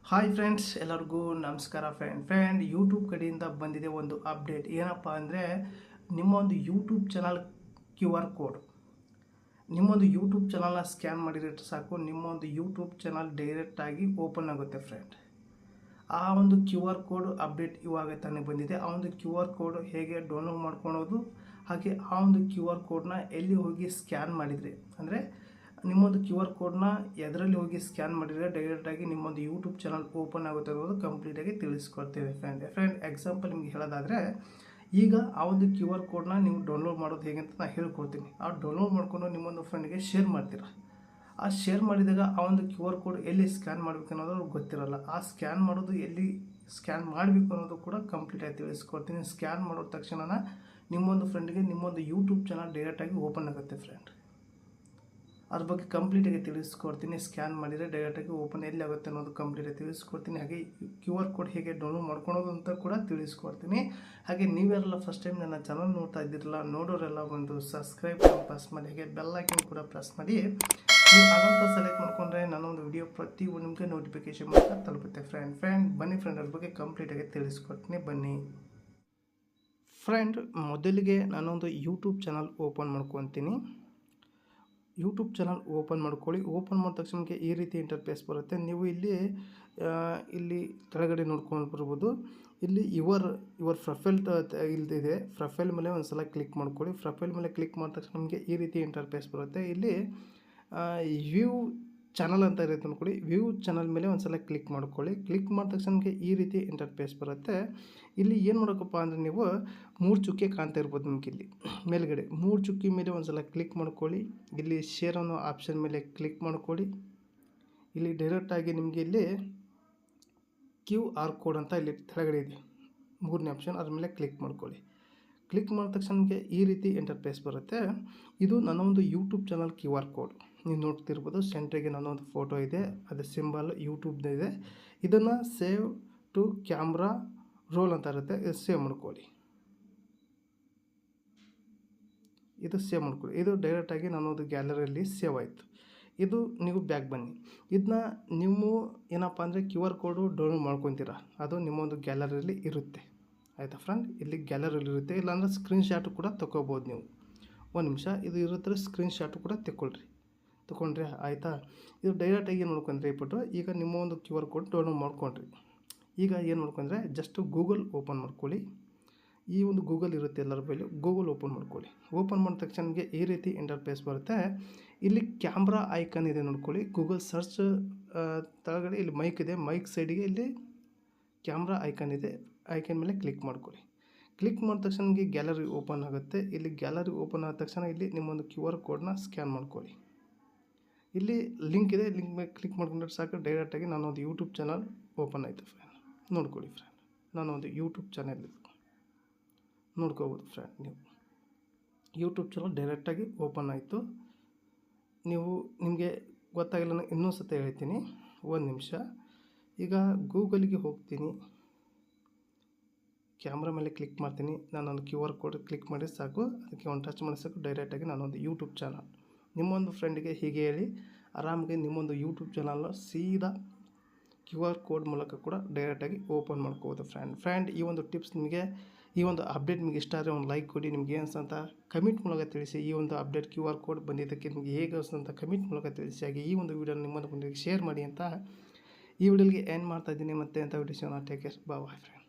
Hi friends, ಎಲ್ಲರಿಗೂ ನಮಸ್ಕಾರ. Friend YouTube ಕಡೆಯಿಂದ ಬಂದಿದೆ ಒಂದು ಅಪ್ಡೇಟ್. ಏನಪ್ಪ ಅಂದರೆ, ನಿಮ್ಮೊಂದು ಯೂಟ್ಯೂಬ್ ಚಾನಲ್ QR ಕೋಡ್, ನಿಮ್ಮೊಂದು ಯೂಟ್ಯೂಬ್ ಚಾನಲ್ನ ಸ್ಕ್ಯಾನ್ ಮಾಡಿದ್ರೆ ಸಾಕು, ನಿಮ್ಮೊಂದು ಯೂಟ್ಯೂಬ್ ಚಾನಲ್ ಡೈರೆಕ್ಟಾಗಿ ಓಪನ್ ಆಗುತ್ತೆ ಫ್ರೆಂಡ್. ಆ ಒಂದು QR ಕೋಡ್ ಅಪ್ಡೇಟ್ ಇವಾಗ ತಾನೇ ಬಂದಿದೆ. ಆ ಒಂದು QR ಕೋಡ್ ಹೇಗೆ ಡೌನ್ಲೋಡ್ ಮಾಡ್ಕೊಳೋದು, ಹಾಗೆ ಆ ಒಂದು QR ಕೋಡ್ನ ಎಲ್ಲಿ ಹೋಗಿ ಸ್ಕ್ಯಾನ್ ಮಾಡಿದರೆ, ಅಂದರೆ ನಿಮ್ಮೊಂದು QR ಕೋಡ್ನ ಎದರಲ್ಲಿ ಹೋಗಿ ಸ್ಕ್ಯಾನ್ ಮಾಡಿದರೆ ಡೈರೆಕ್ಟಾಗಿ ನಿಮ್ಮೊಂದು ಯೂಟ್ಯೂಬ್ ಚಾನಲ್ ಓಪನ್ ಆಗುತ್ತೆ ಅನ್ನೋದು ಕಂಪ್ಲೀಟಾಗಿ ತಿಳಿಸ್ಕೊಡ್ತೇವೆ ಫ್ರೆಂಡ್. ಎಕ್ಸಾಂಪಲ್ ನಿಮ್ಗೆ ಹೇಳೋದಾದರೆ, ಈಗ ಆ ಒಂದು QR ಕೋಡ್ನ ನೀವು ಡೌನ್ಲೋಡ್ ಮಾಡೋದು ಹೇಗೆ ಅಂತ ನಾನು ಹೇಳ್ಕೊಡ್ತೀನಿ. ಆ ಡೌನ್ಲೋಡ್ ಮಾಡ್ಕೊಂಡು ನಿಮ್ಮೊಂದು ಫ್ರೆಂಡ್ಗೆ ಶೇರ್ ಮಾಡ್ತೀರಾ. ಆ ಶೇರ್ ಮಾಡಿದಾಗ ಆ ಒಂದು QR ಕೋಡ್ ಎಲ್ಲಿ ಸ್ಕ್ಯಾನ್ ಮಾಡಬೇಕು ಅನ್ನೋದು ಅವ್ರಿಗೆ ಗೊತ್ತಿರಲ್ಲ. ಆ ಸ್ಕ್ಯಾನ್ ಮಾಡೋದು ಎಲ್ಲಿ ಸ್ಕ್ಯಾನ್ ಮಾಡಬೇಕು ಅನ್ನೋದು ಕೂಡ ಕಂಪ್ಲೀಟಾಗಿ ತಿಳಿಸ್ಕೊಡ್ತೀನಿ. ಸ್ಕ್ಯಾನ್ ಮಾಡಿದ ತಕ್ಷಣ ನಿಮ್ಮೊಂದು ಫ್ರೆಂಡ್ಗೆ ನಿಮ್ಮೊಂದು ಯೂಟ್ಯೂಬ್ ಚಾನಲ್ ಡೈರೆಕ್ಟಾಗಿ ಓಪನ್ ಆಗುತ್ತೆ ಫ್ರೆಂಡ್. ಅದ್ರ ಬಗ್ಗೆ ಕಂಪ್ಲೀಟಾಗಿ ತಿಳಿಸ್ಕೊಡ್ತೀನಿ. ಸ್ಕ್ಯಾನ್ ಮಾಡಿದರೆ ಡೈರೆಕ್ಟಾಗಿ ಓಪನ್ ಎಲ್ಲಿ ಆಗುತ್ತೆ ಅನ್ನೋದು ಕಂಪ್ಲೀಟಾಗಿ ತಿಳಿಸ್ಕೊಡ್ತೀನಿ. ಹಾಗೆ QR ಕೋಡ್ ಹೇಗೆ ಡೌನ್ಲೋಡ್ ಮಾಡ್ಕೊಳೋದು ಅಂತ ಕೂಡ ತಿಳಿಸ್ಕೊಡ್ತೀನಿ. ಹಾಗೆ ನೀವೆಲ್ಲ ಫಸ್ಟ್ ಟೈಮ್ ನನ್ನ ಚಾನಲ್ ನೋಡ್ತಾ ಇದ್ದಿರಲ್ಲ, ನೋಡೋರೆಲ್ಲ ಒಂದು ಸಬ್ಸ್ಕ್ರೈಬ್ ಪ್ರೆಸ್ ಮಾಡಿ, ಹಾಗೆ ಬೆಲ್ ಐಕನ್ ಕೂಡ ಪ್ರೆಸ್ ಮಾಡಿ. ನೀವು ಅದಂತ ಸೆಲೆಕ್ಟ್ ಮಾಡ್ಕೊಂಡ್ರೆ ನನ್ನೊಂದು ವಿಡಿಯೋ ಪ್ರತಿ ಒಂದು ನಿಮಗೆ ನೋಟಿಫಿಕೇಶನ್ ಮೂಲಕ ತಲುಪುತ್ತೆ ಫ್ರೆಂಡ್. ಬನ್ನಿ ಫ್ರೆಂಡ್, ಅದ್ರ ಬಗ್ಗೆ ಕಂಪ್ಲೀಟಾಗಿ ತಿಳಿಸ್ಕೊಡ್ತೀನಿ. ಬನ್ನಿ ಫ್ರೆಂಡ್, ಮೊದಲಿಗೆ ನಾನೊಂದು ಯೂಟ್ಯೂಬ್ ಚಾನಲ್ ಓಪನ್ ಮಾಡ್ಕೊತೀನಿ. ಯೂಟ್ಯೂಬ್ ಚಾನಲ್ ಓಪನ್ ಮಾಡ್ಕೊಳ್ಳಿ. ಓಪನ್ ಮಾಡಿದ ತಕ್ಷಣ ನಿಮಗೆ ಈ ರೀತಿ ಇಂಟರ್ಫೇಸ್ ಬರುತ್ತೆ. ನೀವು ಇಲ್ಲಿ ಕೆಳಗಡೆ ನೋಡ್ಕೊಂಡು ಬರ್ಬೋದು. ಇಲ್ಲಿ ಯುವರ್ ಪ್ರೊಫೈಲ್ ಇಲ್ದಿದೆ. ಪ್ರೊಫೈಲ್ ಮೇಲೆ ಒಂದು ಸಲ ಕ್ಲಿಕ್ ಮಾಡ್ಕೊಳ್ಳಿ. ಪ್ರೊಫೈಲ್ ಮೇಲೆ ಕ್ಲಿಕ್ ಮಾಡಿದ ತಕ್ಷಣ ನಿಮಗೆ ಈ ರೀತಿ ಇಂಟರ್ಫೇಸ್ ಬರುತ್ತೆ. ಇಲ್ಲಿ ವ್ಯೂ ಚಾನಲ್ ಅಂತ ಇರುತ್ತೆ ಅಂದ್ಕೊಳ್ಳಿ. ವ್ಯೂ ಚಾನಲ್ ಮೇಲೆ ಒಂದು ಸಲ ಕ್ಲಿಕ್ ಮಾಡ್ಕೊಳ್ಳಿ. ಕ್ಲಿಕ್ ಮಾಡಿದ ತಕ್ಷಣ ನಿಮಗೆ ಈ ರೀತಿ ಇಂಟರ್ಫೇಸ್ ಬರುತ್ತೆ. ಇಲ್ಲಿ ಏನು ಮಾಡೋಕ್ಕಪ್ಪ ಅಂದರೆ, ನೀವು 3 ಚುಕ್ಕೆ ಕಾಣ್ತಾ ಇರ್ಬೋದು ನಿಮಗೆ. ಇಲ್ಲಿ ಮೇಲ್ಗಡೆ 3 ಚುಕ್ಕಿ ಮೇಲೆ ಒಂದು ಸಲ ಕ್ಲಿಕ್ ಮಾಡ್ಕೊಳ್ಳಿ. ಇಲ್ಲಿ ಶೇರ್ ಅನ್ನೋ ಆಪ್ಷನ್ ಮೇಲೆ ಕ್ಲಿಕ್ ಮಾಡ್ಕೊಳ್ಳಿ. ಇಲ್ಲಿ ಡೈರೆಕ್ಟಾಗಿ ನಿಮಗೆ ಇಲ್ಲಿ QR ಕೋಡ್ ಅಂತ ಇಲ್ಲಿ ಕೆಳಗಡೆ ಇದೆ, 3ನೇ ಆಪ್ಷನ್, ಅದ್ರ ಮೇಲೆ ಕ್ಲಿಕ್ ಮಾಡ್ಕೊಳ್ಳಿ. ಕ್ಲಿಕ್ ಮಾಡಿದ ತಕ್ಷಣ ನಿಮಗೆ ಈ ರೀತಿ ಇಂಟರ್ಫೇಸ್ ಬರುತ್ತೆ. ಇದು ನನ್ನ ಒಂದು ಯೂಟ್ಯೂಬ್ ಚಾನಲ್ QR ಕೋಡ್. ನೀವು ನೋಡ್ತಿರ್ಬೋದು, ಸೆಂಟ್ರಿಗೆ ನನ್ನ ಒಂದು ಫೋಟೋ ಇದೆ, ಅದು ಸಿಂಬಲ್ ಯೂಟ್ಯೂಬ್ದು ಇದೆ. ಇದನ್ನು ಸೇವ್ ಟು ಕ್ಯಾಮ್ರಾ ರೋಲ್ ಅಂತ ಇರುತ್ತೆ, ಇದು ಸೇವ್ ಮಾಡ್ಕೊಳ್ಳಿ. ಇದು ಡೈರೆಕ್ಟಾಗಿ ನನ್ನೊಂದು ಗ್ಯಾಲರಿಯಲ್ಲಿ ಸೇವ್ ಆಯಿತು. ಇದು ನೀವು ಬ್ಯಾಕ್ ಬನ್ನಿ. ಇದನ್ನ ನೀವು ಏನಪ್ಪ ಅಂದರೆ QR ಕೋಡು ಡೌನ್ಲೋಡ್ ಮಾಡ್ಕೊತೀರಾ, ಅದು ನಿಮ್ಮೊಂದು ಗ್ಯಾಲರಿಯಲ್ಲಿ ಇರುತ್ತೆ. ಆಯಿತಾ ಫ್ರೆಂಡ್, ಇಲ್ಲಿ ಗ್ಯಾಲರಿಯಲ್ಲಿ ಇರುತ್ತೆ. ಇಲ್ಲಾಂದರೆ ಸ್ಕ್ರೀನ್ಶಾಟು ಕೂಡ ತೊಗೋಬೋದು ನೀವು. ಒಂದು ನಿಮಿಷ, ಇದು ಇರುತ್ತೆ, ಸ್ಕ್ರೀನ್ಶಾಟು ಕೂಡ ತೊಗೊಂಡ್ರಿ ಆಯಿತಾ. ಇದು ಡೈರೆಕ್ಟಾಗಿ ಏನು ಮಾಡ್ಕೊಂಡ್ರೆ ಇಟ್ಬಿಟ್ಟು, ಈಗ ನಿಮ್ಮ ಒಂದು QR ಕೋಡ್ ಡೌನ್ಲೋಡ್ ಮಾಡ್ಕೊಂಡ್ರಿ. ಈಗ ಏನು ಮಾಡ್ಕೊಂಡ್ರೆ, ಜಸ್ಟ್ ಗೂಗಲ್ ಓಪನ್ ಮಾಡ್ಕೊಳ್ಳಿ. ಈ ಒಂದು ಗೂಗಲ್ ಇರುತ್ತೆ ಎಲ್ಲರ ಬಳಿ, ಗೂಗಲ್ ಓಪನ್ ಮಾಡ್ಕೊಳ್ಳಿ. ಓಪನ್ ಮಾಡಿದ ತಕ್ಷಣ ನಿಮಗೆ ಈ ರೀತಿ ಇಂಟರ್ಫೇಸ್ ಬರುತ್ತೆ. ಇಲ್ಲಿ ಕ್ಯಾಮ್ರಾ ಐಕನ್ ಇದೆ ನೋಡ್ಕೊಳ್ಳಿ. ಗೂಗಲ್ ಸರ್ಚ್ ಕೆಳಗಡೆ ಇಲ್ಲಿ ಮೈಕ್ ಇದೆ, ಮೈಕ್ ಸೈಡಿಗೆ ಇಲ್ಲಿ ಕ್ಯಾಮ್ರಾ ಐಕನ್ ಇದೆ, ಐಕನ್ ಮೇಲೆ ಕ್ಲಿಕ್ ಮಾಡ್ಕೊಳ್ಳಿ. ಕ್ಲಿಕ್ ಮಾಡಿದ ತಕ್ಷಣ ನಿಮಗೆ ಗ್ಯಾಲರಿ ಓಪನ್ ಆಗುತ್ತೆ. ಇಲ್ಲಿ ಗ್ಯಾಲರಿ ಓಪನ್ ಆದ ತಕ್ಷಣ ಇಲ್ಲಿ ನಿಮ್ಮೊಂದು QR ಕೋಡ್ನ ಸ್ಕ್ಯಾನ್ ಮಾಡ್ಕೊಳ್ಳಿ. ಇಲ್ಲಿ ಲಿಂಕ್ ಇದೆ, ಲಿಂಕ್ ಮೇಲೆ ಕ್ಲಿಕ್ ಮಾಡ್ಕೊಂಡ್ರೆ ಸಾಕು, ಡೈರೆಕ್ಟಾಗಿ ನಾನೊಂದು ಯೂಟ್ಯೂಬ್ ಚಾನಲ್ ಓಪನ್ ಆಯಿತು ಫ್ರೆಂಡ್. ನೋಡ್ಕೊಳ್ಳಿ ಫ್ರೆಂಡ್, ನಾನೊಂದು ಯೂಟ್ಯೂಬ್ ಚಾನಲ್ ನೋಡ್ಕೋಬೋದು ಫ್ರೆಂಡ್. ನೀವು ಯೂಟ್ಯೂಬ್ ಚಾನಲ್ ಡೈರೆಕ್ಟಾಗಿ ಓಪನ್ ಆಯಿತು. ನಿಮಗೆ ಗೊತ್ತಾಗಿಲ್ಲ, ಇನ್ನೊಂದು ಸತಿ ಹೇಳ್ತೀನಿ, ಒಂದು ನಿಮಿಷ. ಈಗ ಗೂಗಲ್ಗೆ ಹೋಗ್ತೀನಿ, ಕ್ಯಾಮ್ರಾ ಮೇಲೆ ಕ್ಲಿಕ್ ಮಾಡ್ತೀನಿ. ನಾನೊಂದು QR ಕೋಡ್ ಕ್ಲಿಕ್ ಮಾಡಿ ಸಾಕು, ಅದಕ್ಕೆ ಒಂದು ಟಚ್ ಮಾಡಿ ಸಾಕು, ಡೈರೆಕ್ಟಾಗಿ ನಾನೊಂದು ಯೂಟ್ಯೂಬ್ ಚಾನಲ್. ನಿಮ್ಮೊಂದು ಫ್ರೆಂಡ್ಗೆ ಹೀಗೆ ಹೇಳಿ ಆರಾಮಾಗಿ ನಿಮ್ಮೊಂದು ಯೂಟ್ಯೂಬ್ ಚಾನಲ್ನ ಸೀದಾ QR ಕೋಡ್ ಮೂಲಕ ಕೂಡ ಡೈರೆಕ್ಟಾಗಿ ಓಪನ್ ಮಾಡ್ಕೋಬೋದು ಫ್ರೆಂಡ್. ಈ ಒಂದು ಟಿಪ್ಸ್ ನಿಮಗೆ, ಈ ಒಂದು ಅಪ್ಡೇಟ್ ನಿಮಗೆ ಇಷ್ಟ ಆದರೆ ಒಂದು ಲೈಕ್ ಕೊಡಿ. ನಿಮ್ಗೆ ಏನು ಅಂತ ಕಮೆಂಟ್ ಮೂಲಕ ತಿಳಿಸಿ. ಈ ಒಂದು ಅಪ್ಡೇಟ್ QR ಕೋಡ್ ಬಂದಿದ್ದಕ್ಕೆ ನಿಮಗೆ ಹೇಗೆ ಅಂತ ಕಮೆಂಟ್ ಮೂಲಕ ತಿಳಿಸಿ. ಹಾಗೆ ಈ ಒಂದು ವಿಡಿಯೋನ ನಿಮ್ಮೊಂದಿಗೆ ಶೇರ್ ಮಾಡಿ ಅಂತ ಈ ವಿಡಿಯೋಗೆ ಎಂಡ್ ಮಾಡ್ತಾ ಇದ್ದೀನಿ. ಮತ್ತೆ ಅಂತ video take care, boy friend.